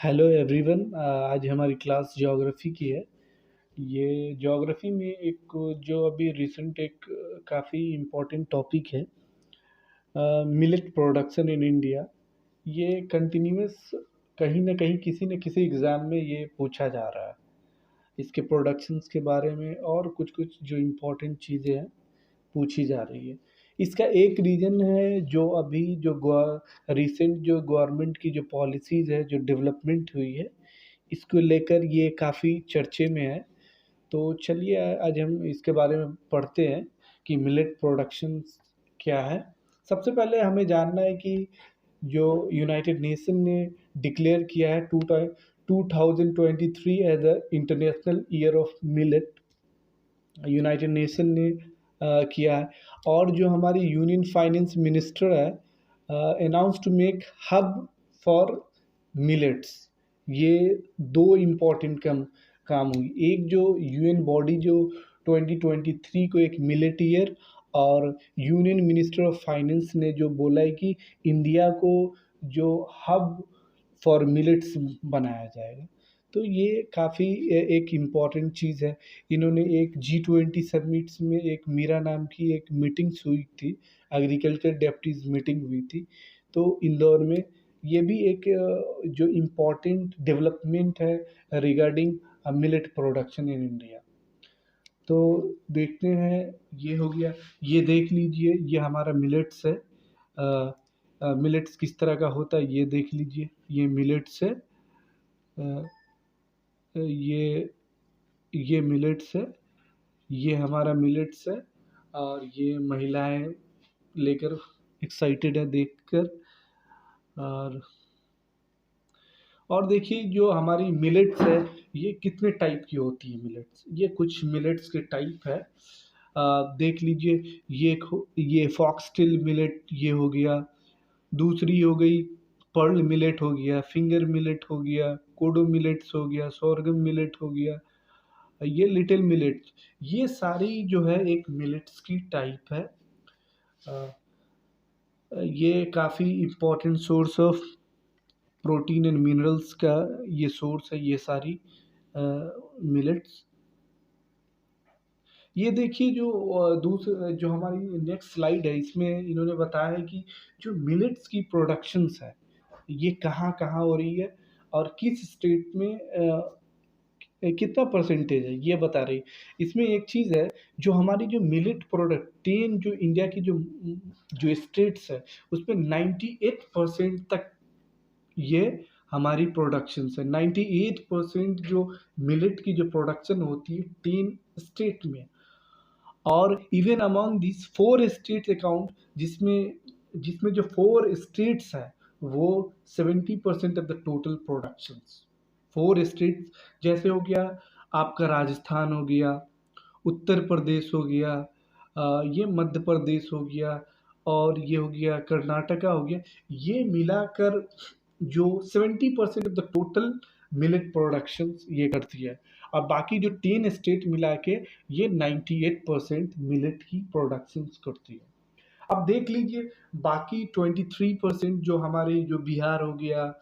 Hello everyone. आज हमारी class geography की है। ये ज्योग्राफी में एक जो अभी रिसेंट एक काफ़ी इम्पोर्टेंट टॉपिक है, मिलेट प्रोडक्शन इन इंडिया। ये कंटिन्यूस कहीं ना कहीं किसी न किसी एग्ज़ाम में ये पूछा जा रहा है। इसके प्रोडक्शंस के बारे में और कुछ कुछ जो इम्पोर्टेंट चीज़ें हैं पूछी जा रही है। इसका एक रीज़न है जो अभी जो रिसेंट जो गवर्नमेंट की जो पॉलिसीज़ है, जो डेवलपमेंट हुई है, इसको लेकर ये काफ़ी चर्चे में है। तो चलिए आज हम इसके बारे में पढ़ते हैं कि मिलेट प्रोडक्शन क्या है। सबसे पहले हमें जानना है कि जो यूनाइटेड नेशन ने डिक्लेयर किया है 2023 as the international year of millet, united nation ने किया है। और जो हमारी यूनियन फाइनेंस मिनिस्टर है, announce to make hub for millets. ये दो इम्पॉर्टेंट काम हुई। एक जो यूएन बॉडी जो 2023 को एक मिलेट ईयर, और यूनियन मिनिस्टर ऑफ फाइनेंस ने जो बोला है कि इंडिया को जो हब फॉर मिलेट्स बनाया जाएगा। तो ये काफ़ी एक इम्पॉर्टेंट चीज़ है। इन्होंने एक G20 समिट्स में एक मीरा नाम की एक मीटिंग्स हुई थी, एग्रीकल्चर डेप्टीज मीटिंग हुई थी, तो इंदौर में। ये भी एक जो इम्पोर्टेंट डेवलपमेंट है regarding millet production in India. तो देखते हैं, ये हो गया। ये देख लीजिए, ये हमारा मिलेट्स है। मिलेट्स किस तरह का होता है ये देख लीजिए। ये मिलेट्स है। अ, ये मिलेट्स है। ये हमारा मिलेट्स है। और ये महिलाएं लेकर एक्साइटेड है देखकर। और देखिए जो हमारी मिलेट्स है, ये कितने टाइप की होती है मिलेट्स। ये कुछ मिलेट्स के टाइप है। देख लीजिए, ये फॉक्सटेल मिलेट ये हो गया। दूसरी हो गई पर्ल मिलेट हो गया, फिंगर मिलेट हो गया, कोडो मिलेट्स हो गया, सोरगम मिलेट हो गया, ये लिटिल मिलेट। ये सारी जो है एक मिलेट्स की टाइप है। अ, ये काफ़ी important source of protein and minerals का ये सोर्स है, ये सारी मिलेट्स। ये देखिए जो दूसरा जो हमारी नेक्स्ट स्लाइड है, इसमें इन्होंने बताया है कि जो मिलेट्स की प्रोडक्शंस है, ये कहाँ कहाँ हो रही है और किस स्टेट में कितना परसेंटेज है, ये बता रही। इसमें एक चीज़ है, जो हमारी जो मिलेट प्रोडक्ट 10 जो इंडिया की जो स्टेट्स है, उसमें 98% तक ये हमारी प्रोडक्शंस है। 98% जो मिलेट की जो प्रोडक्शन होती है 10 स्टेट में। और even among this 4 states account, जिसमें जिसमें जो 4 स्टेट्स है वो 70% of the total productions. 4 states जैसे हो गया आपका राजस्थान हो गया, उत्तर प्रदेश हो गया, ये मध्य प्रदेश हो गया, और ये हो गया कर्नाटका हो गया। ये मिलाकर जो 70% of the total millet production ये करती है। और बाकी जो 10 स्टेट मिला के ये 98% मिलेट की प्रोडक्शन करती है। अब देख लीजिए, बाकी 23% जो हमारे जो बिहार हो गया,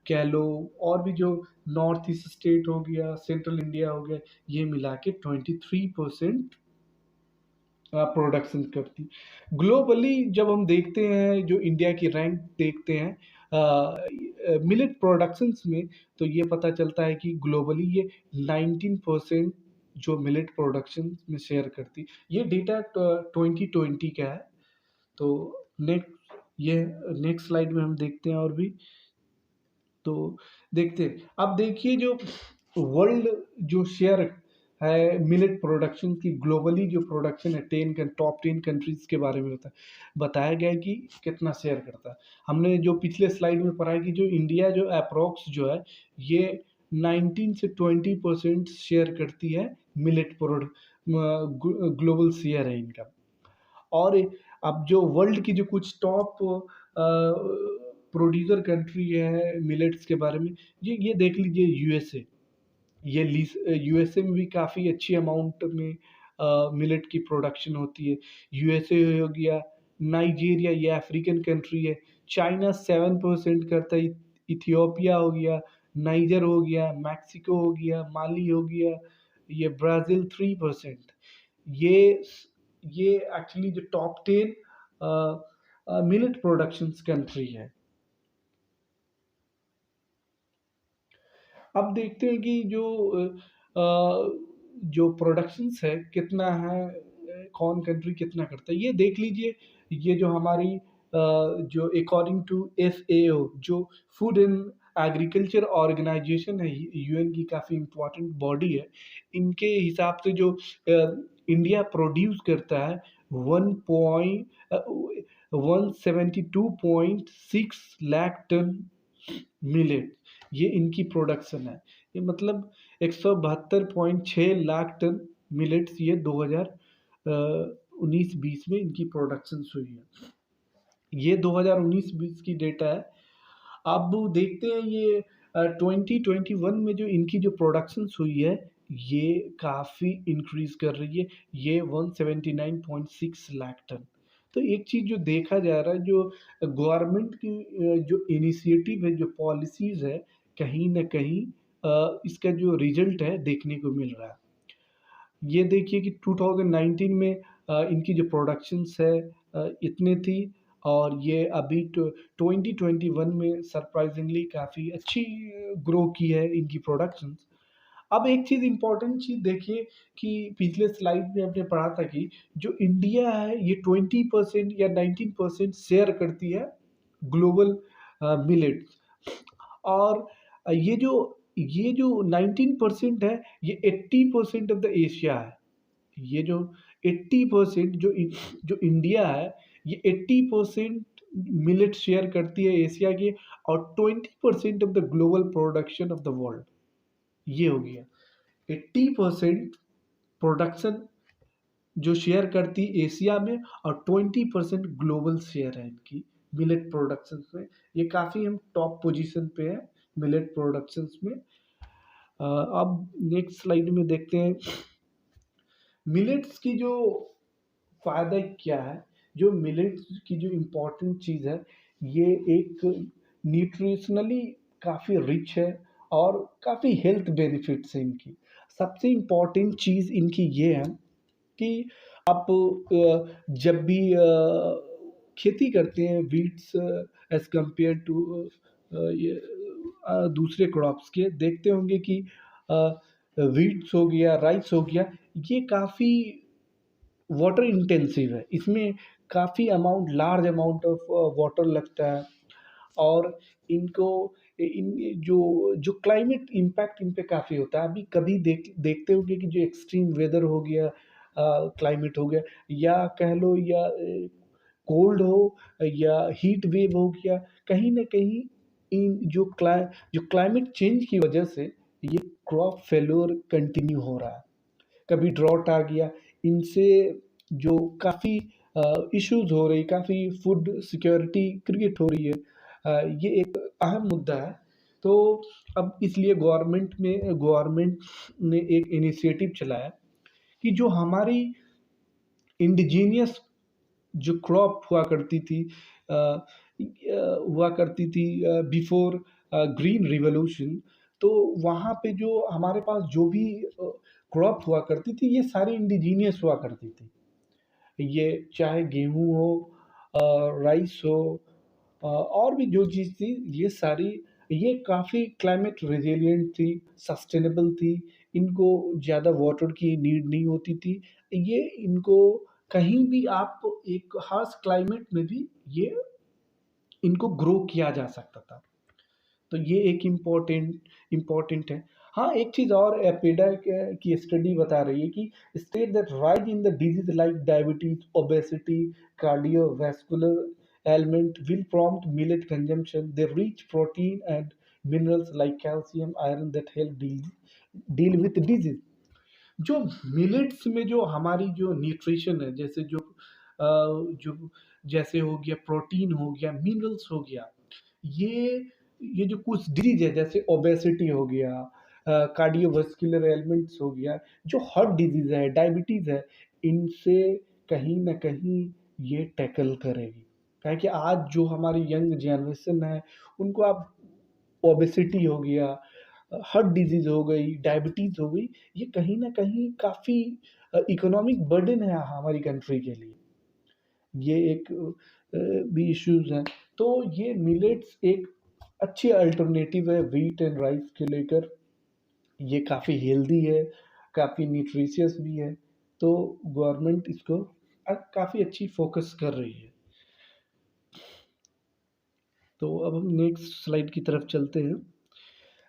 कह लो, और भी जो नॉर्थ ईस्ट स्टेट हो गया, सेंट्रल इंडिया हो गया, ये मिला के 23% प्रोडक्शन करती। ग्लोबली जब हम देखते हैं, जो इंडिया की रैंक देखते हैं मिलेट प्रोडक्शंस में, तो ये पता चलता है कि ग्लोबली ये 19% जो मिलेट प्रोडक्शन में शेयर करती। ये डेटा 2020 का है। तो ये नेक्स्ट स्लाइड में हम देखते हैं और भी। तो देखते हैं, अब देखिए जो वर्ल्ड जो शेयर है मिलेट प्रोडक्शन की, ग्लोबली जो प्रोडक्शन है टॉप 10 कंट्रीज के बारे में बताया गया है कि कितना शेयर करता है। हमने जो पिछले स्लाइड में पढ़ा है कि जो इंडिया जो अप्रोक्स जो है ये 19 से 20% शेयर करती है मिलेट प्रोडक्ट, ग्लोबल शेयर है इनका। और अब जो वर्ल्ड की जो कुछ टॉप प्रोड्यूसर कंट्री है मिलेट्स के बारे में, ये देख लीजिए। यूएसए, ये यूएसए में भी काफ़ी अच्छी अमाउंट में मिलेट की प्रोडक्शन होती है। यूएसए हो गया, नाइजीरिया, ये अफ्रीकन कंट्री है। चाइना 7% करता है, इथियोपिया हो गया, नाइजर हो गया, मैक्सिको हो गया, माली हो गया, ये ब्राज़ील 3%। ये ये एक्चुअली जो टॉप 10 मिलेट प्रोडक्शंस कंट्री है। अब देखते हैं कि जो प्रोडक्शंस है कितना है, कौन कंट्री कितना करता है। ये देख लीजिए, ये जो हमारी जो अकॉर्डिंग टू एफएओ, जो फूड एंड एग्रीकल्चर ऑर्गेनाइजेशन है, यूएन की काफ़ी इम्पोर्टेंट बॉडी है, इनके हिसाब से जो इंडिया प्रोड्यूस करता है 172.6 लाख टन मिलेट, ये इनकी प्रोडक्शन है। ये मतलब 172.6 लाख टन मिलेट्स ये 2019-20 में इनकी प्रोडक्शन हुई है। ये 2019-20 की डेटा है। अब देखते हैं ये 2021 में जो इनकी जो प्रोडक्शन हुई है, ये काफ़ी इंक्रीज कर रही है, ये 179.6 लाख टन। तो एक चीज़ जो देखा जा रहा है, जो गवर्नमेंट की जो इनिशिएटिव है, जो पॉलिसीज़ है, कहीं न कहीं इसका जो रिजल्ट है देखने को मिल रहा है। ये देखिए कि 2019 में इनकी जो प्रोडक्शंस है इतनी थी, और ये अभी 2021 में सरप्राइजिंगली काफ़ी अच्छी ग्रो की है इनकी प्रोडक्शंस। अब एक चीज़ इम्पोर्टेंट चीज़ देखिए कि पिछले स्लाइड में हमने पढ़ा था कि जो इंडिया है ये 20% या 19% शेयर करती है ग्लोबल मिलेट्स, और ये जो 19% है, ये 80% ऑफ द एशिया है। ये जो 80% जो इंडिया है, ये 80% मिलेट शेयर करती है एशिया की, और 20% of the global production of the world. ये हो गया 80% प्रोडक्शन जो शेयर करती एशिया में, और 20% ग्लोबल शेयर है इनकी मिलेट प्रोडक्शन में। ये काफ़ी हम टॉप पोजीशन पे है मिलेट प्रोडक्शंस में। अब नेक्स्ट स्लाइड में देखते हैं मिलेट्स की जो फ़ायदा क्या है। जो मिलेट्स की जो इम्पोर्टेंट चीज़ है, ये एक न्यूट्रिशनली काफ़ी रिच है, और काफ़ी हेल्थ बेनिफिट्स हैं इनकी। सबसे इम्पोर्टेंट चीज़ इनकी ये है कि आप जब भी खेती करते हैं वीट्स एज़ कम्पेयर टू ये दूसरे क्रॉप्स के, देखते होंगे कि वीट्स हो गया, राइस हो गया, ये काफ़ी वाटर इंटेंसिव है। इसमें काफ़ी amount, large amount of water लगता है, और इनको इन जो जो क्लाइमेट इम्पैक्ट इन पे काफ़ी होता है। अभी कभी देखते होंगे कि जो एक्सट्रीम वेदर हो गया, क्लाइमेट हो गया, या कह लो, या कोल्ड हो, या हीट वेव हो गया, कहीं न कहीं इन जो क्लाइमेट चेंज की वजह से ये क्रॉप फेल्योर कंटिन्यू हो रहा है। कभी ड्रॉट आ गया, इनसे जो काफ़ी इश्यूज़ हो रही, काफ़ी फूड सिक्योरिटी क्रिएट हो रही है। ये एक अहम मुद्दा है। तो अब इसलिए गवर्नमेंट ने एक इनिशिएटिव चलाया कि जो हमारी इंडिजीनियस जो क्रॉप हुआ करती थी बिफोर ग्रीन रिवॉल्यूशन, तो वहाँ पे जो हमारे पास जो भी क्रॉप हुआ करती थी, ये सारी इंडिजीनियस हुआ करती थी। ये चाहे गेहूँ हो, राइस हो, और भी जो चीज़ थी, ये सारी, ये काफ़ी क्लाइमेट रेजिलिएंट थी, सस्टेनेबल थी, इनको ज़्यादा वाटर की नीड नहीं होती थी। ये इनको कहीं भी आप एक हार्श क्लाइमेट में भी ये इनको ग्रो किया जा सकता था। तो ये एक इम्पोर्टेंट है। हाँ, एक चीज़ और एपेडा की स्टडी बता रही है कि state that rise in the disease like diabetes, obesity, cardiovascular element will prompt millet consumption. They rich protein and minerals like calcium, iron that help deal with disease. जो मिलेट्स में जो हमारी जो न्यूट्रिशन है, जैसे जो जैसे हो गया प्रोटीन, हो गया मिनरल्स, हो गया, ये ये जो कुछ डिजीज है, जैसे ओबेसिटी हो गया, कार्डियोवास्कुलर एलिमेंट्स हो गया, जो हार्ट डिजीज है, डायबिटीज है, इनसे कहीं ना कहीं ये टैकल करेगी। क्या है कि आज जो हमारी यंग जनरेशन है, उनको आप ओबेसिटी हो गया, हार्ट डिजीज़ हो गई, डायबिटीज़ हो गई, ये कहीं न कहीं काफ़ी इकोनॉमिक बर्डन है हमारी कंट्री के लिए। ये एक भी इश्यूज़ हैं। तो ये मिलेट्स एक अच्छी अल्टरनेटिव है व्हीट एंड राइस के लेकर। ये काफ़ी हेल्दी है, काफ़ी न्यूट्रिशियस भी है, तो गवर्नमेंट इसको काफ़ी अच्छी फ़ोकस कर रही है। तो अब हम नेक्स्ट स्लाइड की तरफ चलते हैं।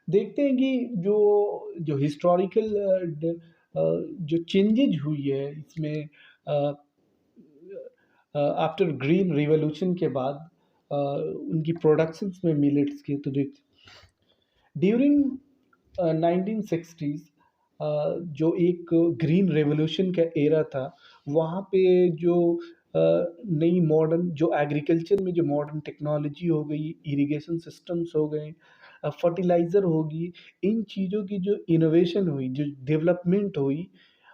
देखते हैं कि जो जो हिस्टोरिकल जो चेंजेज़ हुई है इसमें अ आफ्टर ग्रीन रिवॉल्यूशन के बाद उनकी प्रोडक्शंस में मिलेट्स की तो देख ड्यूरिंग 1960s जो एक ग्रीन रेवोल्यूशन का एरा था, वहाँ पे जो नई मॉडर्न जो एग्रीकल्चर में जो मॉडर्न टेक्नोलॉजी हो गई, इरिगेशन सिस्टम्स हो गए, फर्टिलाइज़र होगी, इन चीज़ों की जो इनोवेशन हुई, जो डेवलपमेंट हुई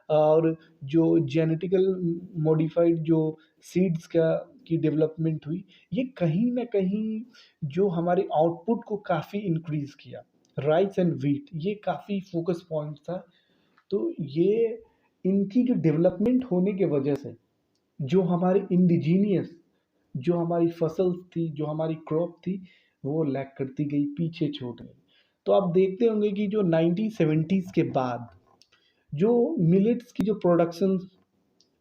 और जो जेनेटिकल मॉडिफाइड जो सीड्स का की डेवलपमेंट हुई, ये कहीं न कहीं जो हमारे आउटपुट को काफ़ी इंक्रीज़ किया। राइस एंड व्हीट ये काफ़ी फ़ोकस पॉइंट था। तो ये इनकी जो डेवलपमेंट होने की वजह से जो हमारे इंडिजीनियस जो हमारी फ़सल्स थी, जो हमारी क्रॉप थी, वो लैग करती गई, पीछे छूट गई। तो आप देखते होंगे कि जो 1970s के बाद जो मिलेट्स की जो प्रोडक्शन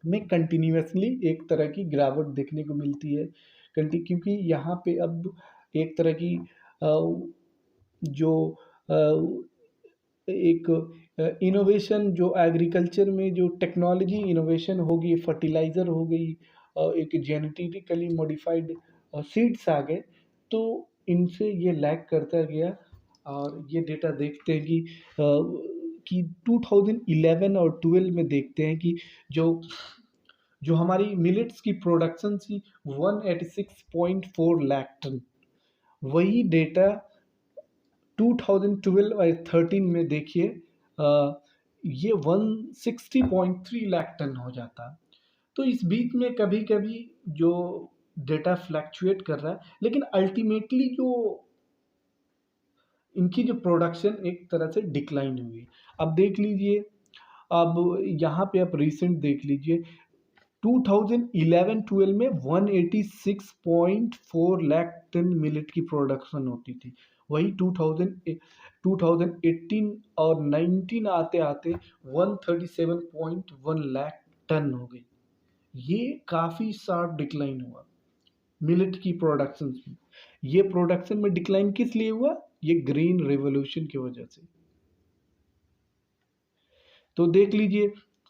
में कंटिन्यूअसली एक तरह की गिरावट देखने को मिलती है। क्योंकि यहाँ पे अब एक तरह की जो अ, एक इनोवेशन जो एग्रीकल्चर में जो टेक्नोलॉजी इनोवेशन होगी, फर्टिलाइज़र हो गई, एक जेनेटिकली मॉडिफाइड सीड्स आ गए, तो इनसे ये लैग करता गया और ये डेटा देखते हैं कि 2011 और 12 में देखते हैं कि जो जो हमारी मिलेट्स की प्रोडक्शन थी 186.4 लाख टन, वही डेटा 2012 और 13 में देखिए ये 160.3 लाख टन हो जाता। तो इस बीच में कभी-कभी जो डेटा फ्लक्चुएट कर रहा है, लेकिन अल्टीमेटली जो इनकी जो प्रोडक्शन एक तरह से डिक्लाइन हुई है। अब देख लीजिए, अब यहाँ पे आप रिसेंट देख लीजिए 2011-12 में 186.4 लाख टन मिलेट की प्रोडक्शन होती थी। वही 2018 और 19 आते-आते 137.1 लाख टन हो गई। ये काफ़ी शार्प डिक्लाइन हुआ मिलेट की प्रोडक्शन में। ये प्रोडक्शन में डिक्लाइन किस लिए हुआ? ये ग्रीन रिवॉल्यूशन की वजह से। तो देख लीजिए,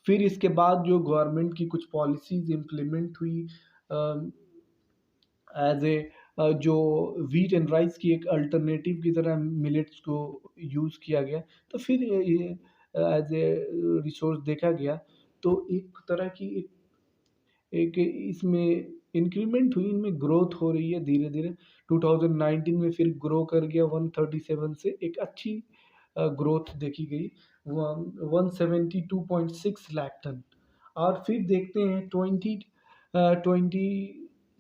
फिर इसके बाद जो गवर्नमेंट की कुछ पॉलिसीज़ इम्प्लीमेंट हुई एज़ ए जो व्हीट एंड राइस की एक अल्टरनेटिव की तरह मिलेट्स को यूज़ किया गया। तो फिर ये एज़ ए रिसोर्स देखा गया, तो एक तरह की एक एक इसमें इंक्रीमेंट हुई, इनमें ग्रोथ हो रही है धीरे-धीरे। 2019 में फिर ग्रो कर गया 137 से एक अच्छी ग्रोथ देखी गई, वन 172.6 लाख टन। और फिर देखते हैं 20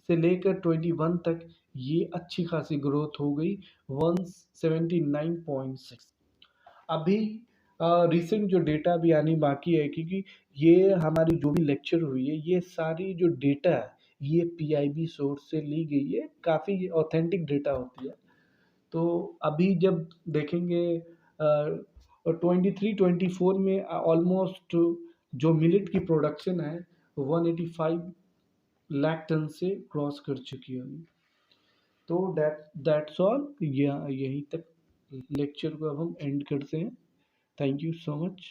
से लेकर 21 तक ये अच्छी खासी ग्रोथ हो गई 179.6। अभी रिसेंट जो डेटा भी आनी बाकी है, क्योंकि ये हमारी जो भी लेक्चर हुई है, ये सारी जो डेटा है, ये पीआईबी सोर्स से ली गई है, काफ़ी ऑथेंटिक डेटा होती है। तो अभी जब देखेंगे 23-24 में ऑलमोस्ट जो मिलेट की प्रोडक्शन है 185 लाख टन से क्रॉस कर चुकी है अभी। तो दैट्स ऑल, यहीं तक लेक्चर को अब हम एंड करते हैं। Thank you so much.